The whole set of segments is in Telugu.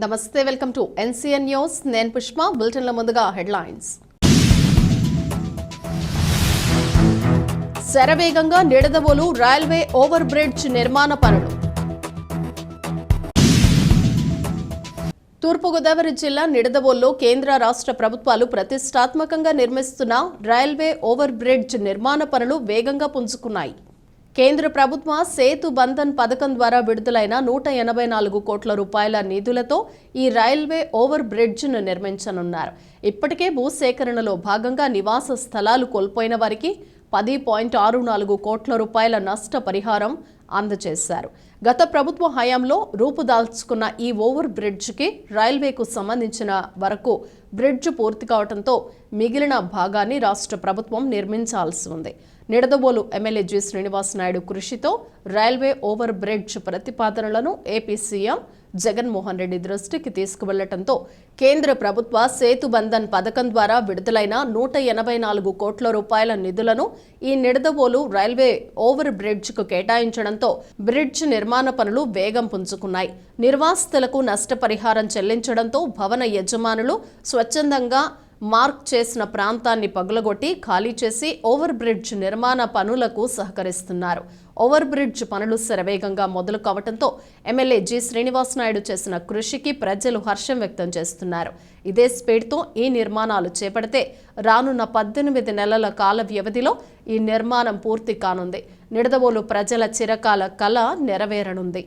నమస్తే, వెల్కమ్ టు ఎన్సీఎన్ న్యూస్. నేను పుష్ప. బులెటిన్ల ముందుగా హెడ్లైన్స్. శరవేగంగా నిడదవోలు రైల్వే ఓవర్ బ్రిడ్జ్ నిర్మాణ పనులు. తూర్పుగోదావరి జిల్లా నిడదవోలులో కేంద్ర రాష్ట్ర ప్రభుత్వాలు ప్రతిష్టాత్మకంగా నిర్మిస్తున్న రైల్వే ఓవర్ బ్రిడ్జ్ నిర్మాణ పనులు వేగంగా పుంజుకున్నాయి. కేంద్ర ప్రభుత్వ సేతు బంధన్ పథకం ద్వారా విడుదలైన 184 కోట్ల రూపాయల నిధులతో ఈ రైల్వే ఓవర్ బ్రిడ్జ్ను నిర్మించనున్నారు. ఇప్పటికే భూసేకరణలో భాగంగా నివాస స్థలాలు కోల్పోయిన వారికి 10.64 కోట్ల రూపాయల నష్టపరిహారం అందజేశారు. గత ప్రభుత్వ హయాంలో రూపుదాల్చుకున్న ఈ ఓవర్ బ్రిడ్జ్కి రైల్వేకు సంబంధించిన వరకు బ్రిడ్జ్ పూర్తి కావడంతో మిగిలిన భాగాన్ని రాష్ట్ర ప్రభుత్వం నిర్మించాల్సి ఉంది. నిడదవోలు ఎమ్మెల్యే జి శ్రీనివాస్ నాయుడు కృషితో రైల్వే ఓవర్ బ్రిడ్జ్ ప్రతిపాదనలను ఏపీ సీఎం జగన్మోహన్ రెడ్డి దృష్టికి తీసుకువెళ్లడంతో కేంద్ర ప్రభుత్వ సేతు బంధన్ పథకం ద్వారా విడుదలైన 184 కోట్ల రూపాయల నిధులను ఈ నిడదవోలు రైల్వే ఓవర్ బ్రిడ్జ్కు కేటాయించడంతో బ్రిడ్జ్ నిర్మాణ పనులు వేగం పుంజుకున్నాయి. నిర్వాసితులకు నష్టపరిహారం చెల్లించడంతో భవన యజమానులు స్వచ్ఛందంగా మార్క్ చేసిన ప్రాంతాన్ని పగులగొట్టి ఖాళీ చేసి ఓవర్ బ్రిడ్జ్ నిర్మాణ పనులకు సహకరిస్తున్నారు. ఓవర్ బ్రిడ్జ్ పనులు శరవేగంగా మొదలు కావడంతో ఎమ్మెల్యే జి శ్రీనివాస్ నాయుడు చేసిన కృషికి ప్రజలు హర్షం వ్యక్తం చేస్తున్నారు. ఇదే స్పీడ్తో ఈ నిర్మాణాలు చేపడితే రానున్న 18 నెలల కాల వ్యవధిలో ఈ నిర్మాణం పూర్తి కానుంది. నిడదవోలు ప్రజల చిరకాల కల నెరవేరనుంది.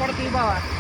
पड़ती बाबा